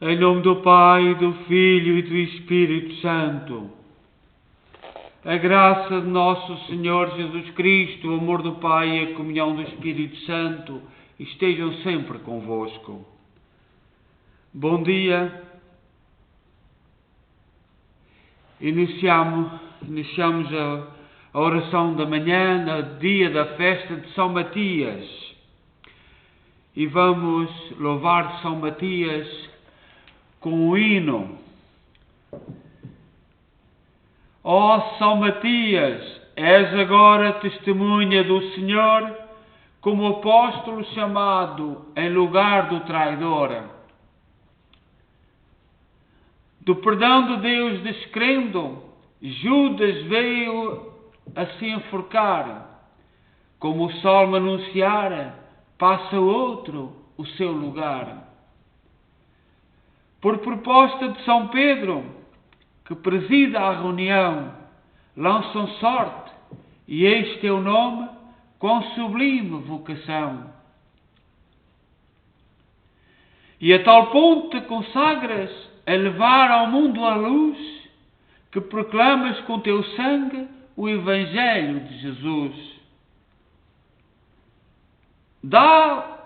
Em nome do Pai, do Filho e do Espírito Santo. A graça de nosso Senhor Jesus Cristo, o amor do Pai e a comunhão do Espírito Santo estejam sempre convosco. Bom dia. Iniciamos a oração da manhã, no dia da festa de São Matias. E vamos louvar São Matias com um hino. Ó São Matias, és agora testemunha do Senhor, como apóstolo chamado em lugar do traidor. Do perdão de Deus descrendo, Judas veio a se enforcar. Como o sol me anunciara, passa outro o seu lugar. Por proposta de São Pedro, que presida a reunião, lançam sorte, e este é o nome, com sublime vocação. E a tal ponto te consagras a levar ao mundo a luz, que proclamas com teu sangue o Evangelho de Jesus. Dá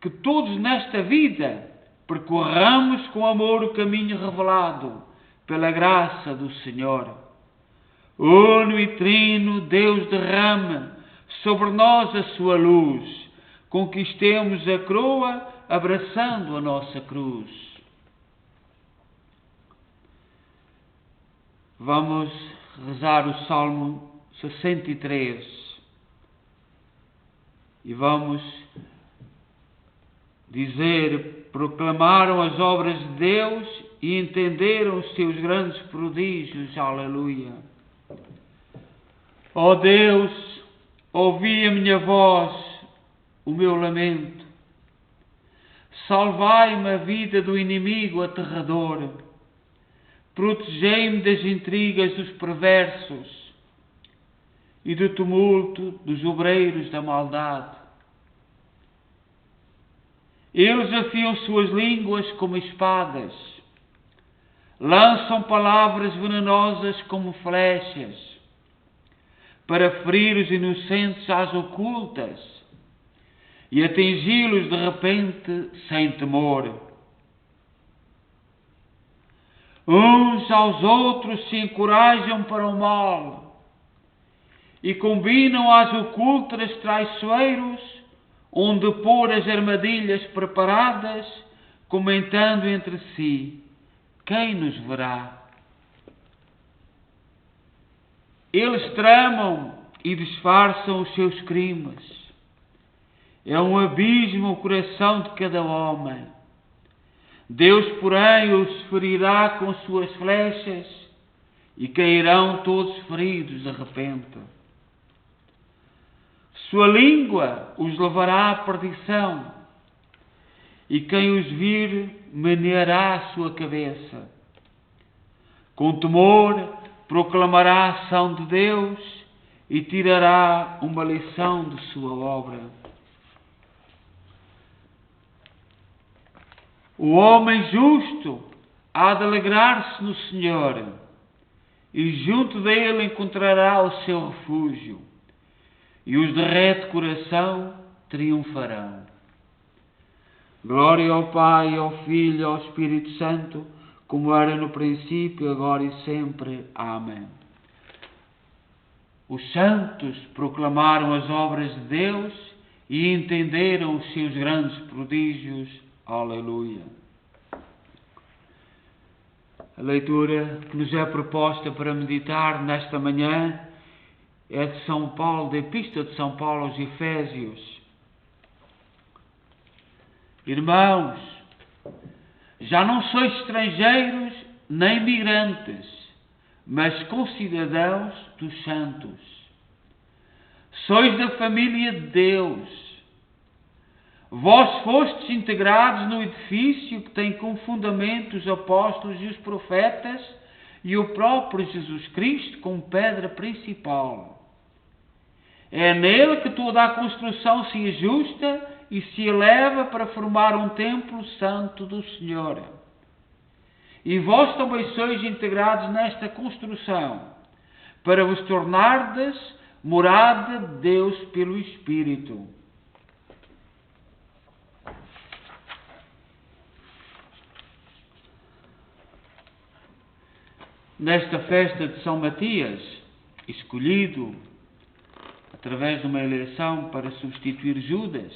que todos nesta vida percorramos com amor o caminho revelado pela graça do Senhor. Uno e trino Deus derrame sobre nós a sua luz, conquistemos a coroa abraçando a nossa cruz. Vamos rezar o Salmo 63 e vamos dizer: proclamaram as obras de Deus e entenderam os seus grandes prodígios. Aleluia. Ó Deus, ouvi a minha voz, o meu lamento. Salvai-me a vida do inimigo aterrador. Protegei-me das intrigas dos perversos e do tumulto dos obreiros da maldade. Eles afiam suas línguas como espadas, lançam palavras venenosas como flechas, para ferir os inocentes às ocultas e atingi-los de repente sem temor. Uns aos outros se encorajam para o mal e combinam às ocultas traiçoeiros, onde pôr as armadilhas preparadas, comentando entre si: quem nos verá? Eles tramam e disfarçam os seus crimes. É um abismo o coração de cada homem. Deus, porém, os ferirá com suas flechas e cairão todos feridos de repente. Sua língua os levará à perdição, e quem os vir meneará a sua cabeça. Com temor proclamará a ação de Deus e tirará uma lição de sua obra. O homem justo há de alegrar-se no Senhor, e junto dele encontrará o seu refúgio, e os de reto coração triunfarão. Glória ao Pai, ao Filho e ao Espírito Santo, como era no princípio, agora e sempre. Amém. Os santos proclamaram as obras de Deus e entenderam os seus grandes prodígios. Aleluia. A leitura que nos é proposta para meditar nesta manhã é de São Paulo, da Epístola de São Paulo aos Efésios. Irmãos, já não sois estrangeiros nem migrantes, mas concidadãos dos santos. Sois da família de Deus. Vós fostes integrados no edifício que tem como fundamento os apóstolos e os profetas e o próprio Jesus Cristo como pedra principal. É nele que toda a construção se ajusta e se eleva para formar um templo santo do Senhor. e vós também sois integrados nesta construção, para vos tornardes morada de Deus pelo Espírito. Nesta festa de São Matias, escolhido através de uma eleição para substituir Judas,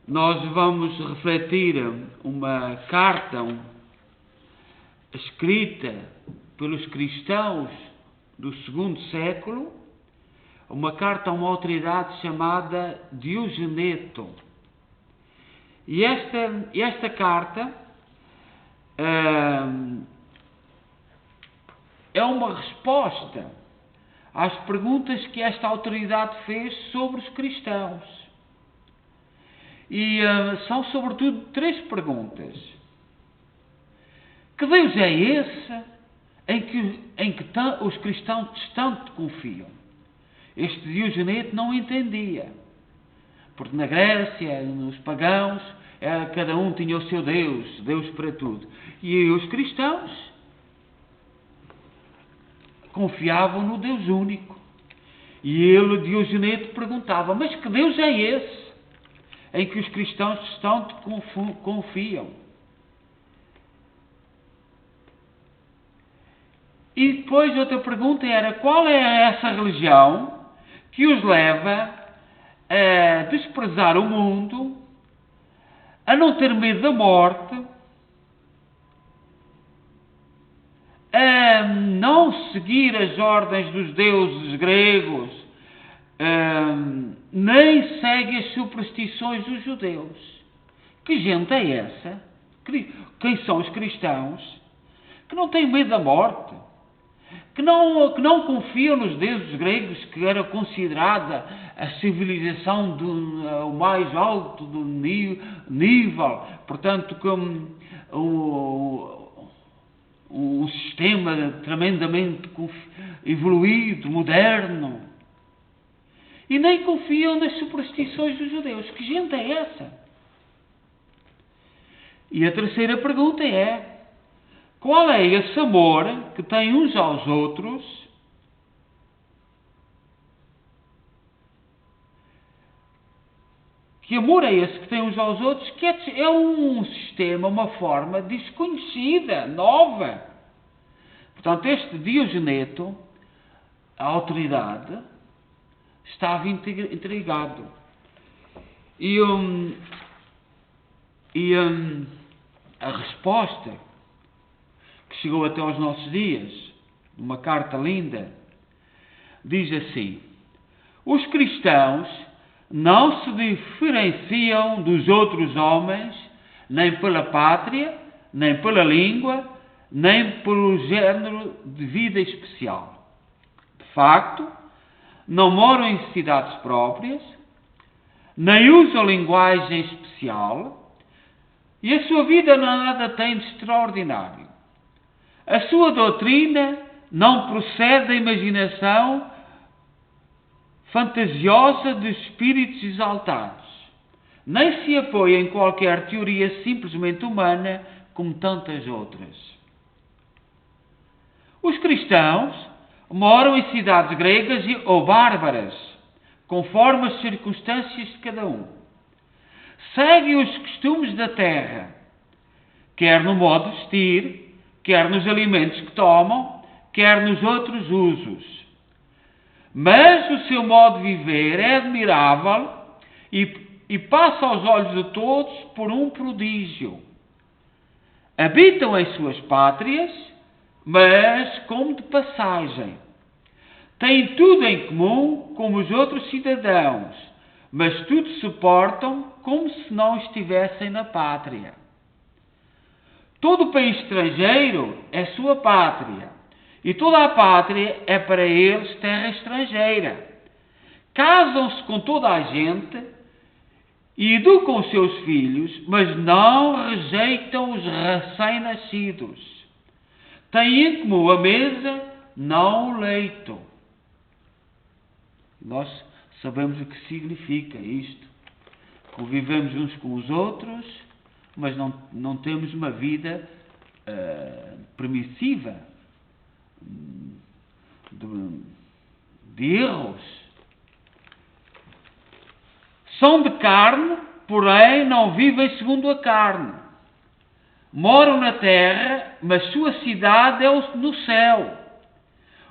nós vamos refletir uma carta escrita pelos cristãos do segundo século, uma carta a uma autoridade chamada Diogeneto. E esta carta é uma resposta às perguntas que esta autoridade fez sobre os cristãos. E são sobretudo 3 perguntas. Que Deus é esse em que os cristãos tanto confiam? Este Diogeneto não entendia. Porque na Grécia, nos pagãos, cada um tinha o seu Deus, Deus para tudo. E os cristãos confiavam no Deus único. E ele, Diogeneto, perguntava: mas que Deus é esse em que os cristãos tanto confiam? E depois outra pergunta era: qual é essa religião que os leva a desprezar o mundo, a não ter medo da morte, a não seguir as ordens dos deuses gregos, nem segue as superstições dos judeus? Que gente é essa? Quem são os cristãos que não têm medo da morte? Que não confiam nos deuses gregos, que era considerada a civilização o mais alto do nível, portanto, como um sistema tremendamente evoluído, moderno. E nem confiam nas superstições dos judeus. Que gente é essa? E a terceira pergunta é: qual é esse amor que têm uns aos outros Que amor é esse que têm uns aos outros? Que é um sistema, uma forma desconhecida, nova. Portanto, este Diogeneto, a autoridade, estava intrigado. E a resposta que chegou até aos nossos dias, uma carta linda, diz assim: os cristãos não se diferenciam dos outros homens, nem pela pátria, nem pela língua, nem pelo género de vida especial. De facto, não moram em cidades próprias, nem usam linguagem especial, e a sua vida nada tem de extraordinário. A sua doutrina não procede da imaginação fantasiosa de espíritos exaltados, nem se apoia em qualquer teoria simplesmente humana, como tantas outras. Os cristãos moram em cidades gregas ou bárbaras, conforme as circunstâncias de cada um. Seguem os costumes da terra, quer no modo de vestir, quer nos alimentos que tomam, quer nos outros usos. Mas o seu modo de viver é admirável e passa aos olhos de todos por um prodígio. Habitam em suas pátrias, mas como de passagem. Têm tudo em comum como os outros cidadãos, mas tudo suportam como se não estivessem na pátria. Todo o país estrangeiro é sua pátria, e toda a pátria é para eles terra estrangeira. Casam-se com toda a gente e educam os seus filhos, mas não rejeitam os recém-nascidos. Têm em comum a mesa, não o leito. Nós sabemos o que significa isto. Convivemos uns com os outros, mas não temos uma vida permissiva de erros. São de carne, porém não vivem segundo a carne. Moram na terra, mas sua cidade é no céu.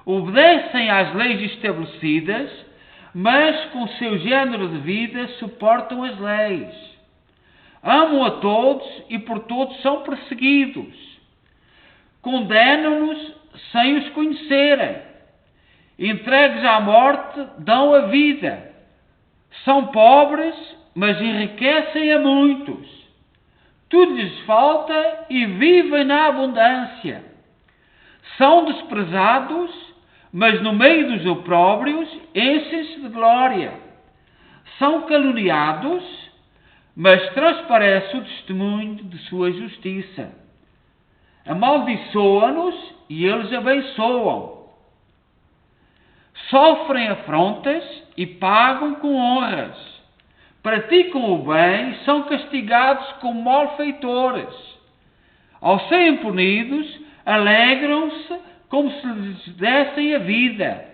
Obedecem às leis estabelecidas, mas com seu género de vida suportam as leis. Amam a todos e por todos são perseguidos. Condenam-nos sem os conhecerem. Entregues à morte, dão a vida. São pobres, mas enriquecem a muitos. Tudo lhes falta e vivem na abundância. São desprezados, mas no meio dos opróbrios enchem-se de glória. São caluniados, mas transparece o testemunho de sua justiça. Amaldiçoam-nos e eles abençoam. Sofrem afrontas e pagam com honras. Praticam o bem e são castigados como malfeitores. Ao serem punidos, alegram-se como se lhes dessem a vida.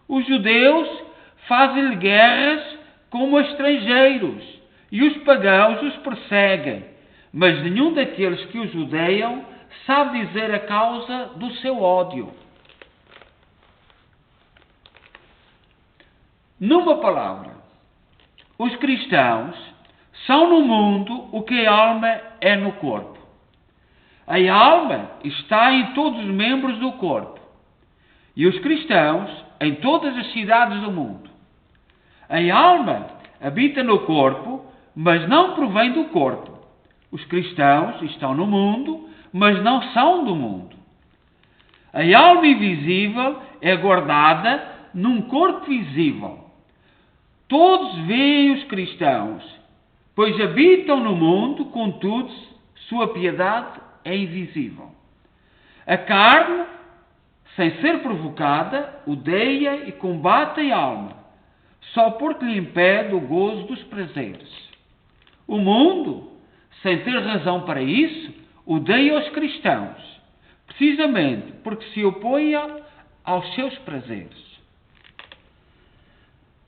Os judeus fazem-lhe guerras como a estrangeiros, e os pagãos os perseguem, mas nenhum daqueles que os odeiam sabe dizer a causa do seu ódio. Numa palavra, os cristãos são no mundo o que a alma é no corpo. A alma está em todos os membros do corpo. E os cristãos em todas as cidades do mundo. A alma habita no corpo, mas não provém do corpo. Os cristãos estão no mundo, mas não são do mundo. A alma invisível é guardada num corpo visível. Todos veem os cristãos, pois habitam no mundo, contudo, sua piedade é invisível. A carne, sem ser provocada, odeia e combate a alma, só porque lhe impede o gozo dos prazeres. O mundo, sem ter razão para isso, odeia os cristãos, precisamente porque se opõe aos seus prazeres.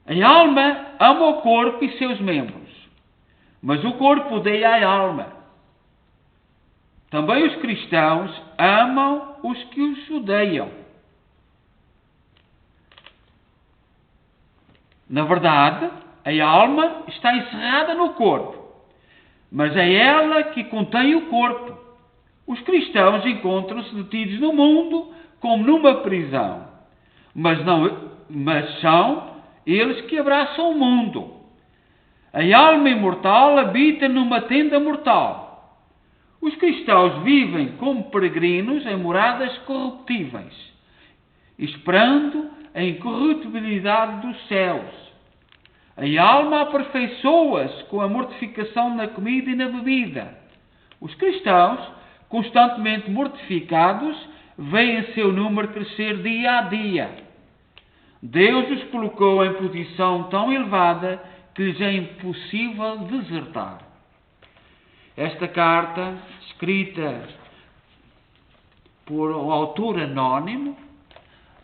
A alma ama o corpo e seus membros, mas o corpo odeia a alma. Também os cristãos amam os que os odeiam. Na verdade, a alma está encerrada no corpo, mas é ela que contém o corpo. Os cristãos encontram-se detidos no mundo como numa prisão, mas são eles que abraçam o mundo. A alma imortal habita numa tenda mortal. Os cristãos vivem como peregrinos em moradas corruptíveis, esperando a incorruptibilidade dos céus. A alma aperfeiçoa-se com a mortificação na comida e na bebida. Os cristãos, constantemente mortificados, veem seu número crescer dia a dia. Deus os colocou em posição tão elevada que lhes é impossível desertar. Esta carta, escrita por um autor anónimo,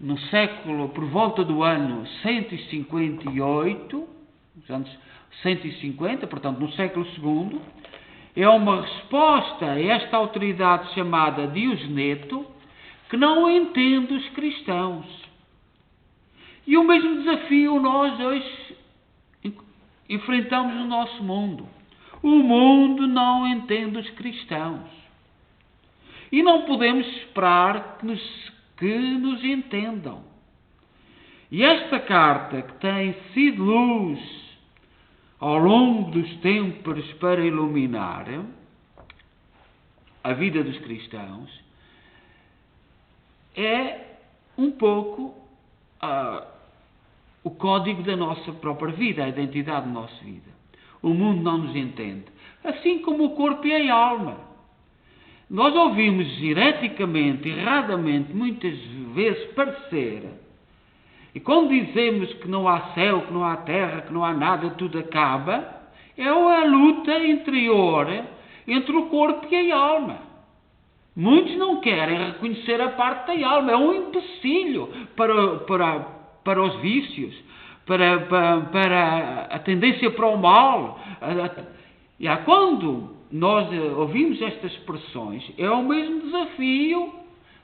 no século, por volta do ano 158, anos 150, portanto no século II, é uma resposta a esta autoridade chamada Diogneto, que não entende os cristãos. E o mesmo desafio nós hoje enfrentamos no nosso mundo. O mundo não entende os cristãos. E não podemos esperar que nos entendam. E esta carta, que tem sido luz ao longo dos tempos para iluminar a vida dos cristãos, é um pouco o código da nossa própria vida, a identidade da nossa vida. O mundo não nos entende, assim como o corpo e a alma. Nós ouvimos hereticamente, erradamente, muitas vezes parecer, e quando dizemos que não há céu, que não há terra, que não há nada, tudo acaba, é a luta interior entre o corpo e a alma. Muitos não querem reconhecer a parte da alma. É um empecilho para os vícios, para a tendência para o mal. E quando nós ouvimos estas expressões, é o mesmo desafio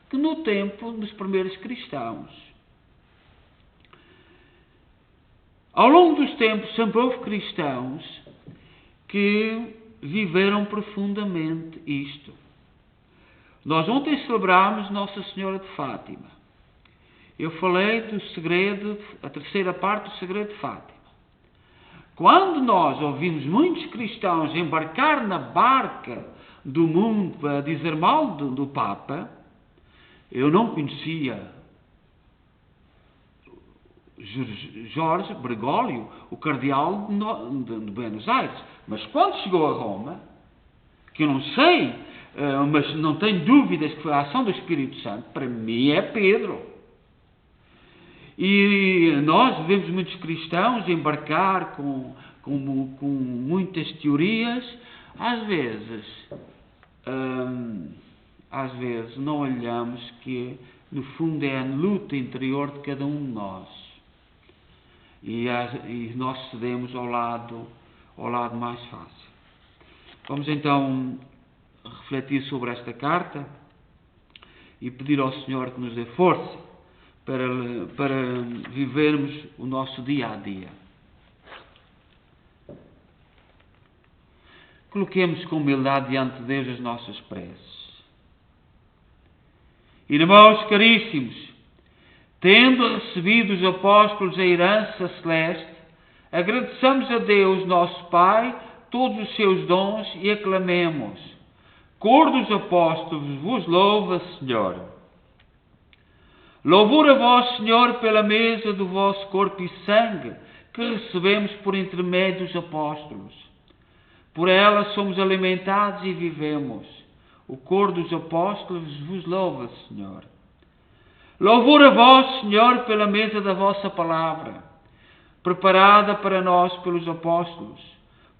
que no tempo dos primeiros cristãos. Ao longo dos tempos, sempre houve cristãos que viveram profundamente isto. Nós ontem celebramos Nossa Senhora de Fátima. Eu falei do segredo, a terceira parte do segredo de Fátima. Quando nós ouvimos muitos cristãos embarcar na barca do mundo para dizer mal do Papa, eu não conhecia Jorge Bergoglio, o cardeal de Buenos Aires. Mas quando chegou a Roma, que eu não sei, mas não tenho dúvidas que foi a ação do Espírito Santo, para mim é Pedro. E nós vemos muitos cristãos embarcar com muitas teorias, às vezes não olhamos que no fundo é a luta interior de cada um de nós. E nós cedemos ao lado mais fácil. Vamos então refletir sobre esta carta e pedir ao Senhor que nos dê força para vivermos o nosso dia a dia. Coloquemos com humildade diante de Deus as nossas preces. Irmãos caríssimos, tendo recebido os apóstolos a herança celeste, agradeçamos a Deus, nosso Pai, todos os seus dons e aclamemos. Cor dos apóstolos vos louva, Senhor. Louvor a vós, Senhor, pela mesa do vosso corpo e sangue, que recebemos por intermédio dos apóstolos. Por ela somos alimentados e vivemos. O cor dos apóstolos vos louva, Senhor. Louvor a vós, Senhor, pela mesa da vossa palavra, preparada para nós pelos apóstolos.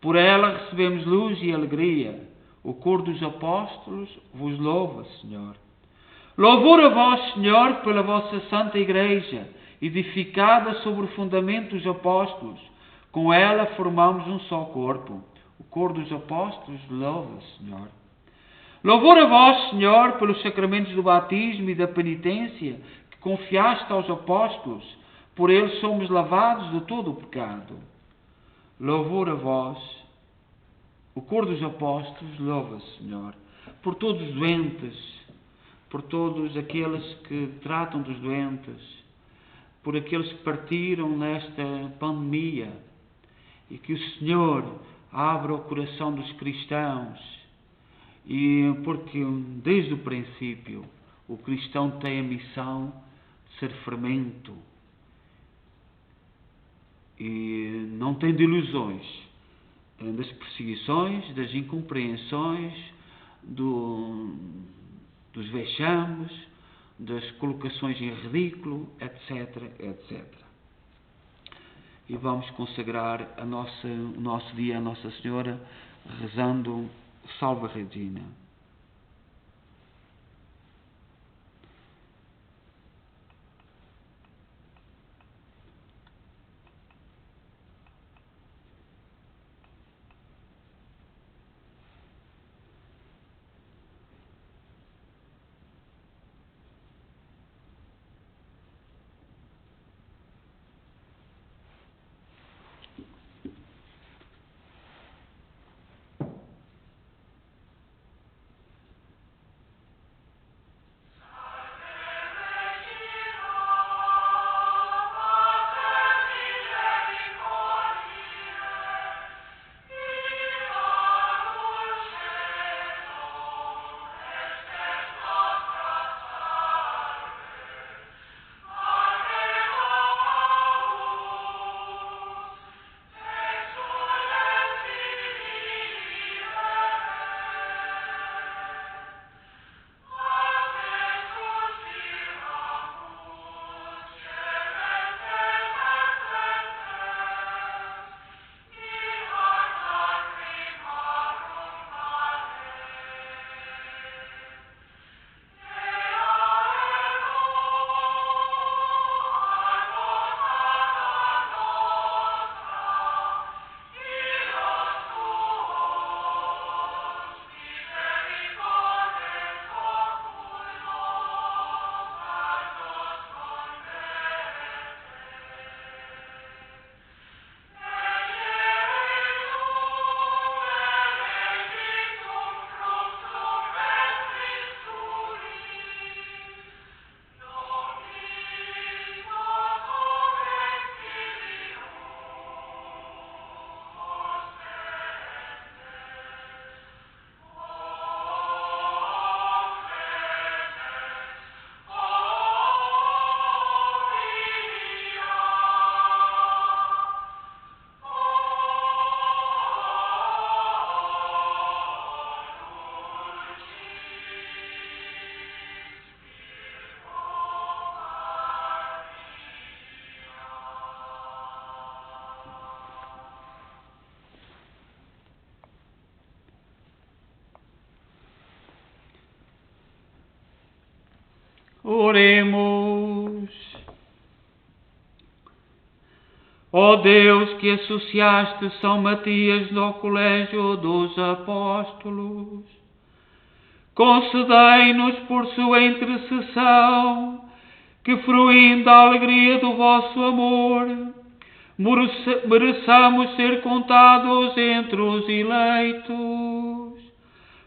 Por ela recebemos luz e alegria. O cor dos apóstolos vos louva, Senhor. Louvor a vós, Senhor, pela vossa Santa Igreja, edificada sobre o fundamento dos apóstolos. Com ela formamos um só corpo. O cor dos apóstolos louva, Senhor. Louvor a vós, Senhor, pelos sacramentos do batismo e da penitência que confiaste aos apóstolos. Por eles somos lavados de todo o pecado. Louvor a vós. O cor dos apóstolos louva, Senhor, por todos os doentes, por todos aqueles que tratam dos doentes, por aqueles que partiram nesta pandemia, e que o Senhor abra o coração dos cristãos, e porque desde o princípio o cristão tem a missão de ser fermento e não tem de ilusões das perseguições, das incompreensões, dos vexames, das colocações em ridículo, etc, etc. E vamos consagrar o nosso dia a Nossa Senhora, rezando o Salve Regina. Oremos. Ó Deus, que associaste São Matias no colégio dos apóstolos, concedei-nos por sua intercessão que, fruindo da alegria do vosso amor, mereçamos ser contados entre os eleitos.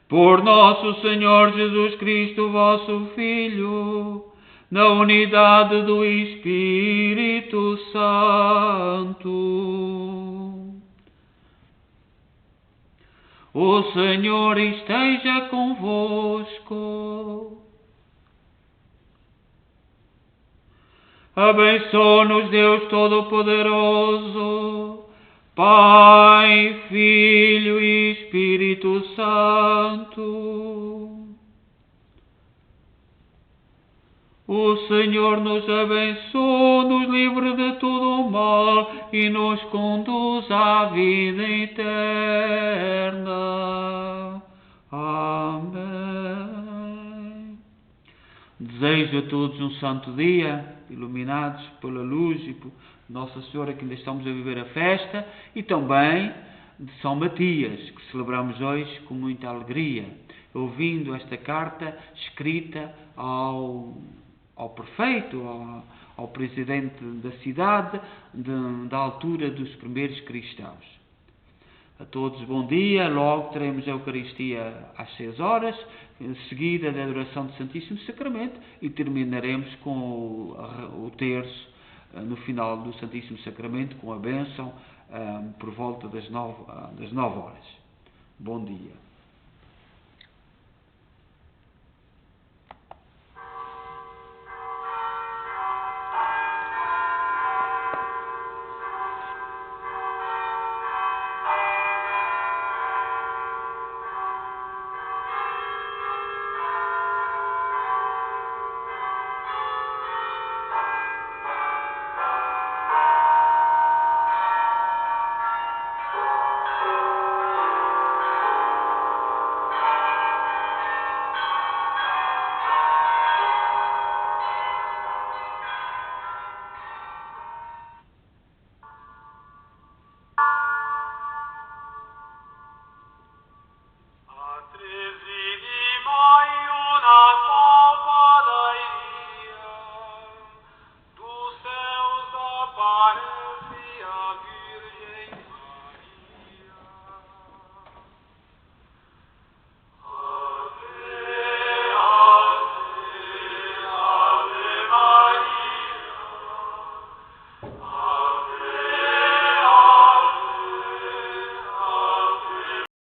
Por nosso Senhor Jesus Cristo, vosso Filho, na unidade do Espírito Santo. O Senhor esteja convosco. Abençoe-nos Deus Todo-Poderoso, Pai, Filho e Espírito Santo. O Senhor nos abençoe, nos livre de todo o mal e nos conduz à vida eterna. Amém. Desejo a todos um santo dia, iluminados pela luz e por Nossa Senhora, que ainda estamos a viver a festa, e também de São Matias, que celebramos hoje com muita alegria, ouvindo esta carta escrita ao prefeito, ao presidente da cidade, da altura dos primeiros cristãos. A todos bom dia. Logo teremos a Eucaristia às 6 horas, seguida da adoração do Santíssimo Sacramento, e terminaremos com o terço no final do Santíssimo Sacramento, com a bênção por volta das 9 horas. Bom dia. Dos céus aparece.